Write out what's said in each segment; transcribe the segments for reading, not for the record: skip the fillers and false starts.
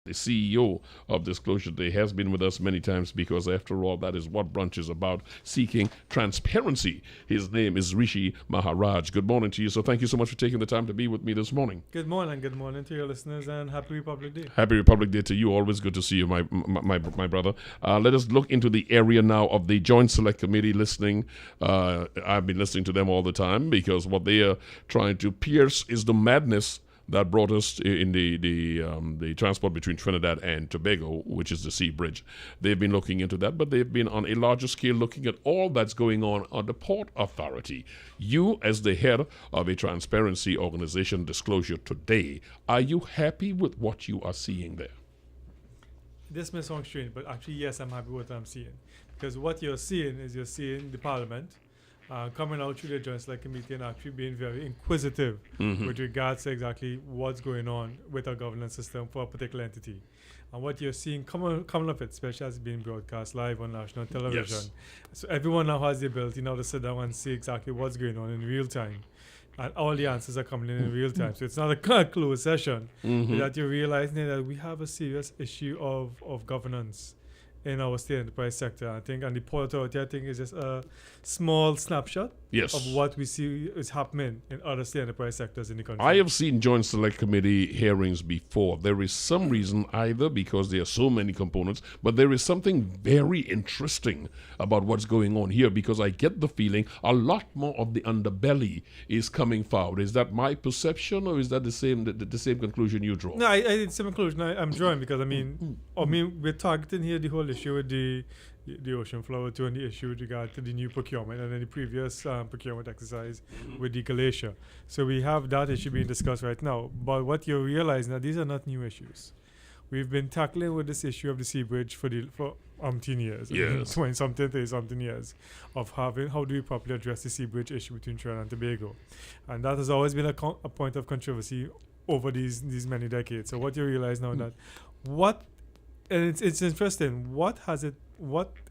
the CEO of Disclosure Today, has been with us many times because, after all, that is what Brunch is about, seeking transparency. His name is Rishi Maharaj. Good morning to you. So thank you so much for taking the time to be with me this morning. Good morning to your listeners, and Happy Republic Day. Happy Republic Day to you. Always good to see you, my brother. Let us look into the area now of the Joint Select Committee listening. I've been listening to them all the time because what they are trying to pierce is the madness that brought us in the transport between Trinidad and Tobago, which is the Sea Bridge. They've been looking into that, but they've been on a larger scale looking at all that's going on the Port Authority. You, as the head of a transparency organization, Disclosure Today, are you happy with what you are seeing there? This may sound strange, but actually, yes, I'm happy with what I'm seeing. Because what you're seeing is the Parliament coming out through the Joint Select Committee and actually being very inquisitive with regards to exactly what's going on with our governance system for a particular entity. And what you're seeing coming up, especially as it's being broadcast live on national television. Yes. So everyone now has the ability now to sit down and see exactly what's going on in real time. And all the answers are coming in real time. So it's not a closed session. That you're realizing that we have a serious issue of governance in our state enterprise sector. I think, and the Port Authority, I think, is just a small snapshot of what we see is happening in other state enterprise sectors in the country. I have seen Joint Select Committee hearings before. There is some reason, either because there are so many components, but there is something very interesting about what's going on here, because I get the feeling a lot more of the underbelly is coming forward. Is that my perception, or is that the same conclusion you draw? No, it's the same conclusion I'm drawing, because I mean we're targeting here the whole issue with the Ocean Flower 2 and the issue with regard to the new procurement and then the previous procurement exercise with the Galatia. So we have that issue being discussed right now. But what you're realizing that these are not new issues. We've been tackling with this issue of the Sea Bridge for 10 years, 20-something, 30-something years of how do we properly address the Sea Bridge issue between Trinidad and Tobago. And that has always been a point of controversy over these many decades. So what you realize now and it's interesting, what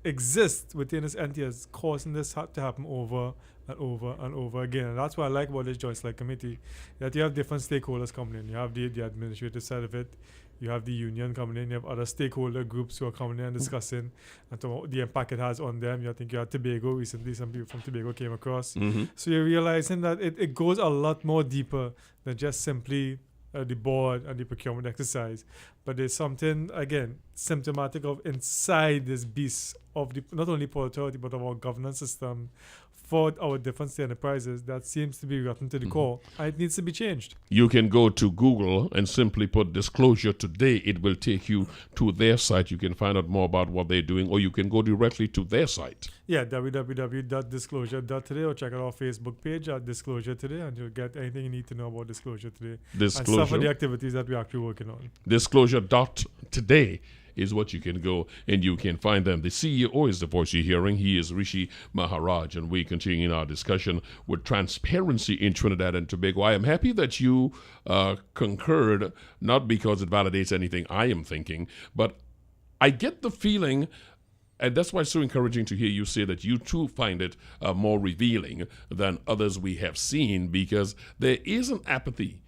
exists within this entity is causing this to happen over and over and over again. And that's what I like about this Joint Select Committee, that you have different stakeholders coming in. You have the administrative side of it, you have the union coming in, you have other stakeholder groups who are coming in and discussing and the impact it has on them. I think you had Tobago recently, some people from Tobago came across. So you're realizing that it goes a lot more deeper than just simply the board and the procurement exercise, but there's something, again, symptomatic of inside this beast of not only Port Authority but of our governance system for our different state enterprises that seems to be rotten to the core, and it needs to be changed. You can go to Google and simply put Disclosure Today. It will take you to their site. You can find out more about what they're doing, or you can go directly to their site. Yeah, www.disclosure.today, or check out our Facebook page at Disclosure Today, and you'll get anything you need to know about Disclosure Today and some of the activities that we're actually working on. Disclosure.today is what you can go and you can find them. The CEO is the voice you're hearing. He is Rishi Maharaj, and we continue in our discussion with transparency in Trinidad and Tobago. I am happy that you concurred, not because it validates anything I am thinking, but I get the feeling, and that's why it's so encouraging to hear you say that you too find it more revealing than others we have seen, because there is an apathy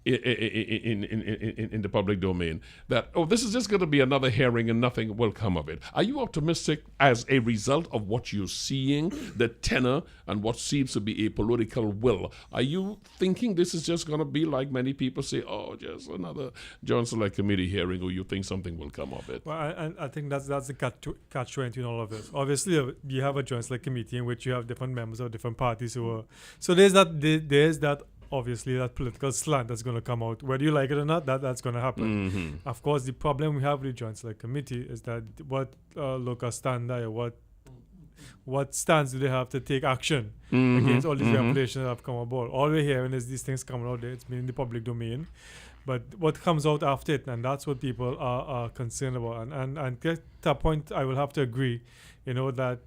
in the public domain that, this is just going to be another hearing and nothing will come of it. Are you optimistic as a result of what you're seeing, the tenor and what seems to be a political will? Are you thinking this is just going to be like many people say, just another Joint Select Committee hearing, or you think something will come of it? Well, I think that's the catch-22 in all of this. Obviously, you have a Joint Select Committee in which you have different members of different parties who are... So there's that obviously that political slant that's going to come out. Whether you like it or not, that's going to happen. Of course, the problem we have with the Joint Select Committee is that what local standard or what stance do they have to take action against all these revelations that have come about? All we're hearing is these things coming out there. It's been in the public domain. But what comes out after it, and that's what people are concerned about. And get to that point, I will have to agree, that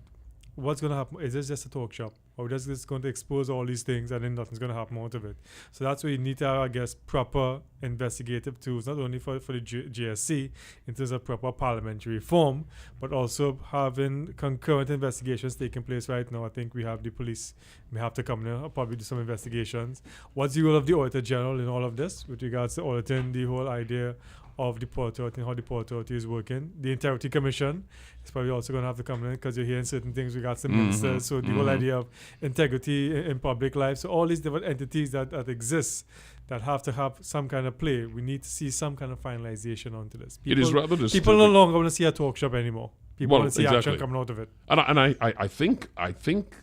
what's going to happen, is this just a talk shop? Or we're just going to expose all these things and then nothing's going to happen out of it. So that's why you need to have, I guess, proper investigative tools, not only for the JSC in terms of proper parliamentary reform, but also having concurrent investigations taking place right now. I think we have the police may have to come in, probably do some investigations. What's the role of the Auditor General in all of this with regards to auditing the whole idea of the Port Authority and how the Port Authority is working. The Integrity Commission is probably also going to have to come in because you're hearing certain things regards to ministers. So the whole idea of integrity in public life. So all these different entities that exist that have to have some kind of play. We need to see some kind of finalization onto this. It is rather disturbing. People no longer want to see a talk shop anymore. People want to see exactly. action coming out of it. And I think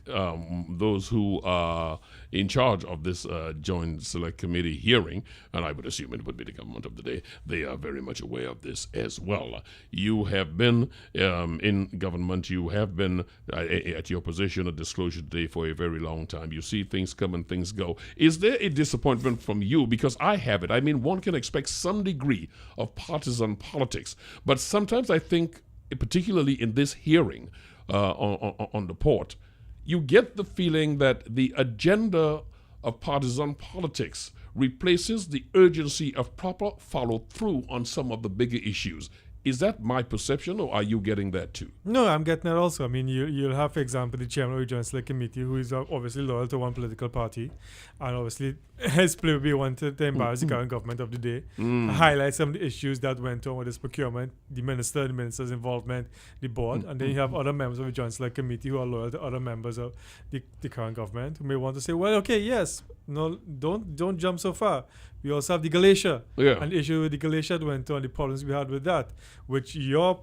those who are in charge of this Joint Select Committee hearing, and I would assume it would be the government of the day, they are very much aware of this as well. You have been in government, you have been at your position of Disclosure Today for a very long time. You see things come and things go. Is there a disappointment from you? Because I have it. I mean, one can expect some degree of partisan politics, but sometimes I think, particularly in this hearing on the port, you get the feeling that the agenda of partisan politics replaces the urgency of proper follow-through on some of the bigger issues. Is that my perception, or are you getting that too? No, I'm getting that also. I mean, you'll have, for example, the chairman of the Joint Select Committee, who is obviously loyal to one political party, and obviously his play will be one to embarrass the current government of the day, highlight some of the issues that went on with this procurement, the minister's involvement, the board, and then you have other members of the Joint Select Committee who are loyal to other members of the current government who may want to say, well, okay, yes, no, don't jump so far. We also have the Galatia, and the issue with the Galatia went on, the problems we had with that, which your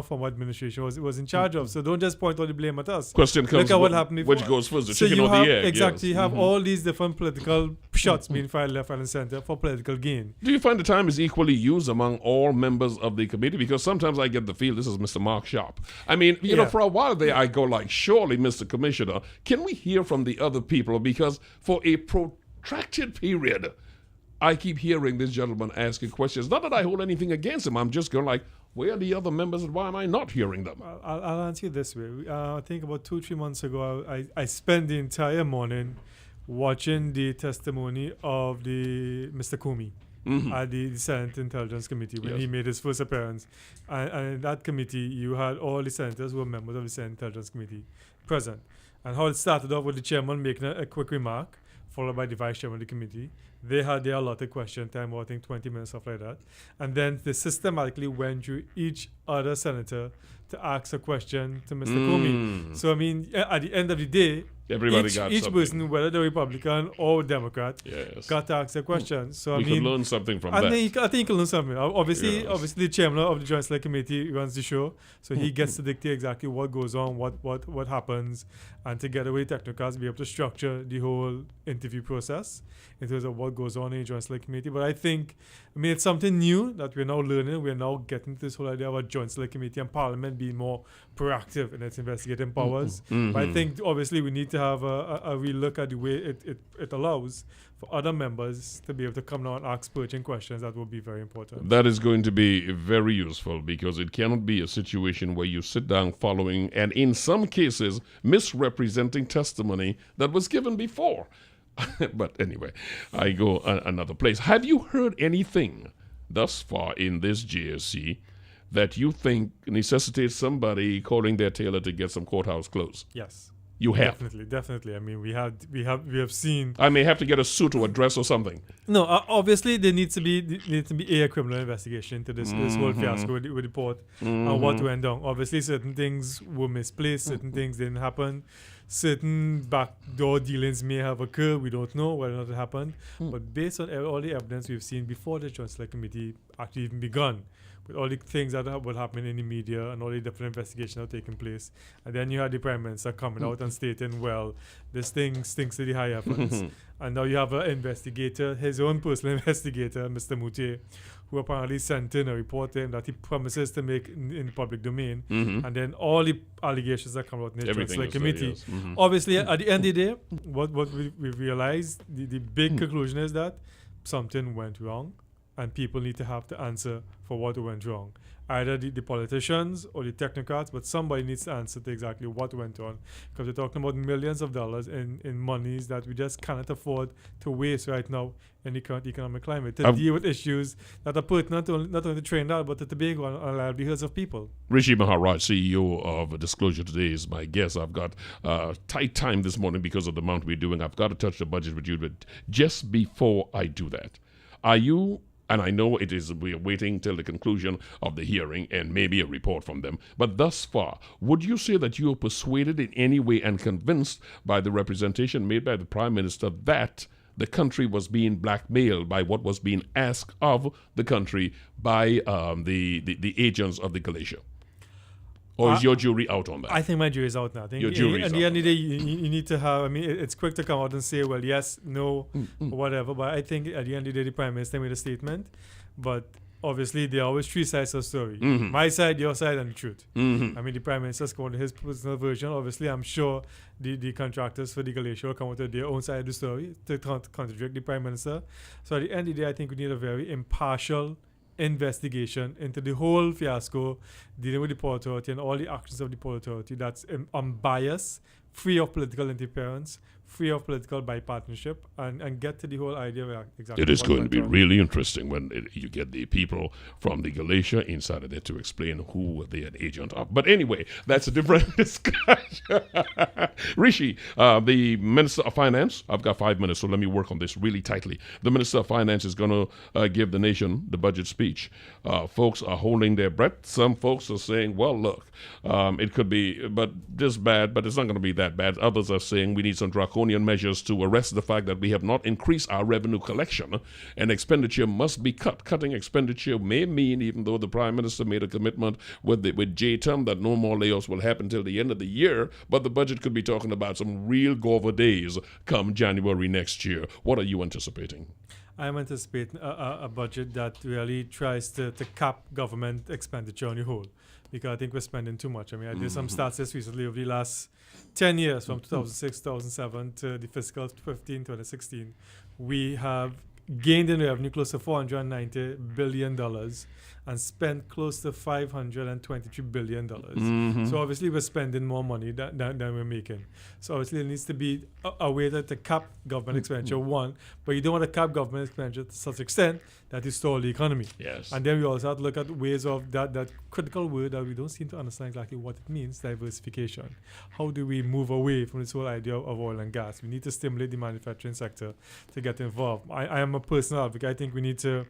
former administration was in charge of. So don't just point all the blame at us. Question comes, look at what happened before. Which goes first, the so chicken or the egg? Exactly, yes. you have all these different political shots being fired left, right, and center for political gain. Do you find the time is equally used among all members of the committee? Because sometimes I get the feel this is Mr. Mark Sharp. I mean, you know, for a while there I go like, surely, Mr. Commissioner, can we hear from the other people? Because for a protracted period, I keep hearing this gentleman asking questions. Not that I hold anything against him. I'm just going like, where are the other members and why am I not hearing them? I'll answer you this way. I think about 2-3 months ago, I spent the entire morning watching the testimony of the Mr. Comey at the Senate Intelligence Committee when he made his first appearance. And in that committee, you had all the senators who were members of the Senate Intelligence Committee present. And how it started off with the chairman making a quick remark, followed by the vice chairman of the committee. They had their allotted question time, I think 20 minutes, stuff like that. And then they systematically went through each other senator to ask a question to Mr. Comey. So, I mean, at the end of the day, each person, whether they're Republican or Democrat, got to ask a question. So we can learn something from that. I think you can learn something. Obviously, the chairman of the Joint Select Committee runs the show, so he gets to dictate exactly what goes on, what happens, and together with the technocrats, be able to structure the whole interview process in terms of what goes on in the Joint Select Committee. But I think, it's something new that we're now learning. We're now getting to this whole idea of a Joint Select Committee and Parliament being more proactive in its investigating powers. But I think, obviously, we need to have a real look at the way it allows for other members to be able to come now and ask pertinent questions. That will be very important. That is going to be very useful because it cannot be a situation where you sit down following and in some cases misrepresenting testimony that was given before. But anyway, I go another place. Have you heard anything thus far in this JSC that you think necessitates somebody calling their tailor to get some courthouse clothes? Yes. You have? Definitely. I mean, we have seen. I may have to get a suit or a dress or something. No, obviously there needs to be a criminal investigation into this whole fiasco with the port and what went down. Obviously, certain things were misplaced, certain things didn't happen, certain backdoor dealings may have occurred. We don't know whether or not it happened, but based on all the evidence we've seen before the Joint Select Committee actually even begun, with all the things that were happening in the media and all the different investigations that were taking place. And then you had the Prime Minister coming out and stating, well, this thing stinks to the high heavens. And now you have an investigator, his own personal investigator, Mr. Mute, who apparently sent in a report to him that he promises to make in the public domain. And then all the allegations that come out in the Joint Select Committee. Obviously, at the end of the day, what we realized, the big conclusion is that something went wrong. And people need to have to answer for what went wrong. Either the politicians or the technocrats, but somebody needs to answer to exactly what went on. Because we're talking about millions of dollars in monies that we just cannot afford to waste right now in the current economic climate to deal with issues that are pertinent not only to Trinidad, but to Tobago and livelihoods of people. Rishi Maharaj, CEO of Disclosure Today, is my guest. I've got tight time this morning because of the amount we're doing. I've got to touch the budget with you, but just before I do that, are you And I know we are waiting till the conclusion of the hearing and maybe a report from them. But thus far, would you say that you are persuaded in any way and convinced by the representation made by the Prime Minister that the country was being blackmailed by what was being asked of the country by the agents of the Galatia? Or is your jury out on that? I think my jury is out now. I think your jury is out. At the end of the day, you need to have, I mean, it's quick to come out and say, well, yes, no, whatever. But I think at the end of the day, the Prime Minister made a statement. But obviously, there are always three sides of the story. My side, your side, and the truth. I mean, the Prime Minister's come out with his personal version. Obviously, I'm sure the contractors for the Galatia will come out with their own side of the story to contradict the Prime Minister. So at the end of the day, I think we need a very impartial investigation into the whole fiasco dealing with the Port Authority and all the actions of the Port Authority that's unbiased, free of political interference, free of political bipartisanship, and get to the whole idea of exactly. It is going to be really interesting when you get the people from the Galatia inside of there to explain who they are agent of. But anyway, that's a different discussion. Rishi, the Minister of Finance, I've got 5 minutes, so let me work on this really tightly. The Minister of Finance is going to give the nation the budget speech. Folks are holding their breath. Some folks are saying, well, look, it could be but this bad, but it's not going to be that bad. Others are saying we need some draconian measures to arrest the fact that we have not increased our revenue collection and expenditure must be cut. Cutting expenditure may mean, even though the Prime Minister made a commitment with JTUM that no more layoffs will happen till the end of the year, but the budget could be talking about some real Gova days come January next year. What are you anticipating? I'm anticipating a budget that really tries to cap government expenditure on the whole, because I think we're spending too much. I mean, I did some stats just recently over the last 10 years, from 2006, 2007 to the fiscal 2016. We have gained in revenue close to $490 billion and spent close to $523 billion. So obviously we're spending more money than we're making. So obviously there needs to be a way to cap government expenditure, one, but you don't want to cap government expenditure to such extent that you stall the economy. Yes. And then we also have to look at ways of that critical word that we don't seem to understand exactly what it means, diversification. How do we move away from this whole idea of oil and gas? We need to stimulate the manufacturing sector to get involved. I am a personal advocate. I think we need to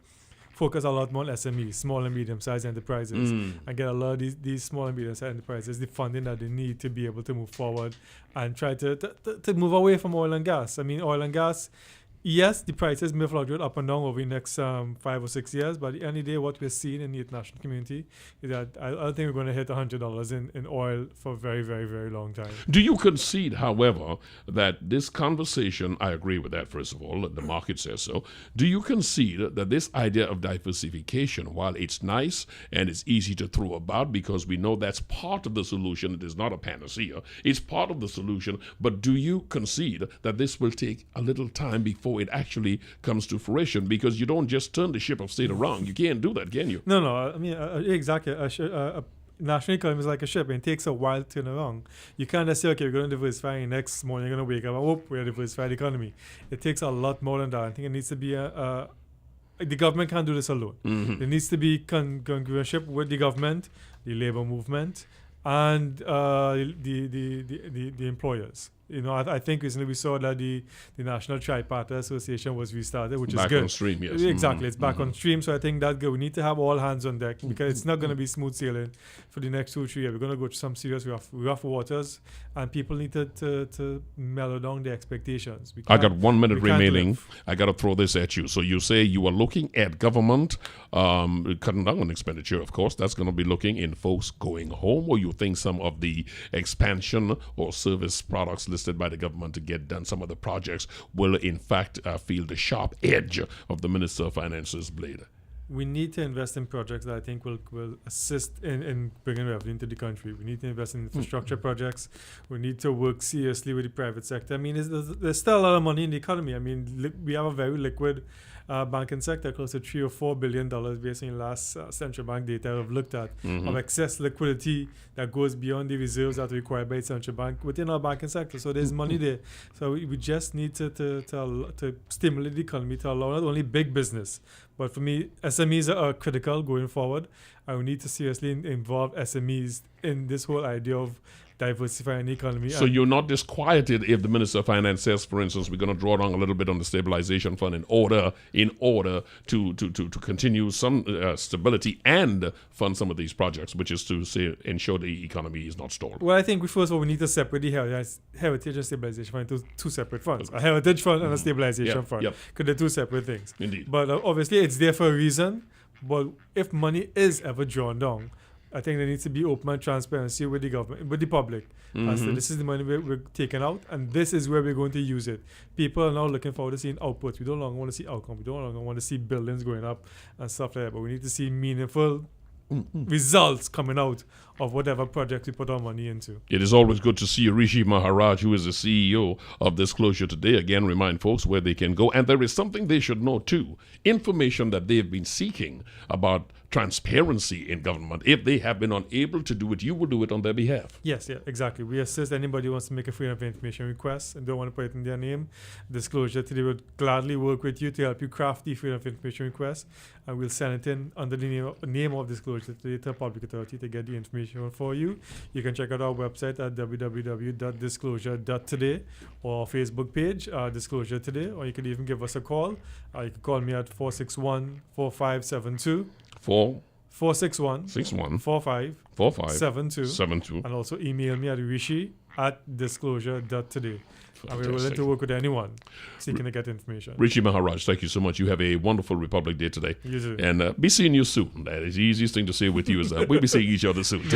focus a lot more on SMEs, small and medium-sized enterprises, and get a lot of these small and medium-sized enterprises the funding that they need to be able to move forward and try to move away from oil and gas. I mean, oil and gas, yes, the prices may fluctuate up and down over the next 5 or 6 years, but at the end of the day, what we're seeing in the international community is that I don't think we're going to hit $100 in oil for a very, very, very long time. Do you concede, however, that this conversation, I agree with that, first of all, the market says so. Do you concede that this idea of diversification, while it's nice and it's easy to throw about because we know that's part of the solution, it is not a panacea, it's part of the solution, but do you concede that this will take a little time before it actually comes to fruition, because you don't just turn the ship of state around? You can't do that, can you? No. I mean, exactly. A national economy is like a ship, and it takes a while to turn around. You can't just say, okay, we're going to diversify, and next morning you're going to wake up and whoop, we're diversified economy. It takes a lot more than that. I think it needs to be the government can't do this alone. There needs to be congruency with the government, the labor movement, and the employers. You know, I think recently we saw that the National Tripartite Association was restarted, which is good. Back on stream, yes. Exactly, it's back on stream. So I think that's good. We need to have all hands on deck, because it's not going to be smooth sailing for the next 2 or 3 years. We're going to go through some serious rough waters, and people need to mellow down their expectations. I got 1 minute remaining. I got to throw this at you. So you say you are looking at government cutting down on expenditure, of course. That's going to be looking in folks going home, or you think some of the expansion or service products listed by the government to get done, some of the projects will in fact feel the sharp edge of the Minister of Finance's blade? We need to invest in projects that I think will assist in bringing revenue into the country. We need to invest in infrastructure projects. We need to work seriously with the private sector. I mean, there's still a lot of money in the economy. I mean, we have a very liquid banking sector, close to $3 or $4 billion based on last central bank data I've looked at, of excess liquidity that goes beyond the reserves that are required by the central bank within our banking sector. So there's money there. So we just need to stimulate the economy to allow not only big business, but for me, SMEs are critical going forward. and we need to seriously involve SMEs in this whole idea of diversifying the economy. So you're not disquieted if the Minister of Finance says, for instance, we're going to draw down a little bit on the stabilization fund in order to continue some stability and fund some of these projects, which is to say ensure the economy is not stalled. Well, I think first of all we need to separate the heritage and stabilization fund into two separate funds: a heritage fund and a stabilization fund. Because they're two separate things. Indeed. But obviously it's there for a reason. But if money is ever drawn down, I think there needs to be open and transparency with the government, with the public. As to this is the money we're taking out, and this is where we're going to use it. People are now looking forward to seeing outputs. We don't longer want to see outcome. We don't longer want to see buildings going up and stuff like that. But we need to see meaningful results coming out of whatever project we put our money into. It is always good to see Rishi Maharaj, who is the CEO of Disclosure Today. Again, remind folks where they can go. And there is something they should know too. Information that they've been seeking about transparency in government. If they have been unable to do it, you will do it on their behalf. Yes, exactly. We assist anybody who wants to make a freedom of information request and don't want to put it in their name. Disclosure Today would gladly work with you to help you craft the freedom of information request, and we'll send it in under the name of Disclosure Today to a public authority to get the information for you. You can check out our website at www.disclosure.today or our Facebook page, Disclosure Today, or you could even give us a call. You can call me at 461-4572. 461-4572. And also email me at rishi@disclosure.today. And we're willing to work with anyone seeking to get information. Rishi Maharaj, thank you so much. You have a wonderful Republic Day today. You too. And be seeing you soon. That is the easiest thing to say with you is that we'll be seeing each other soon.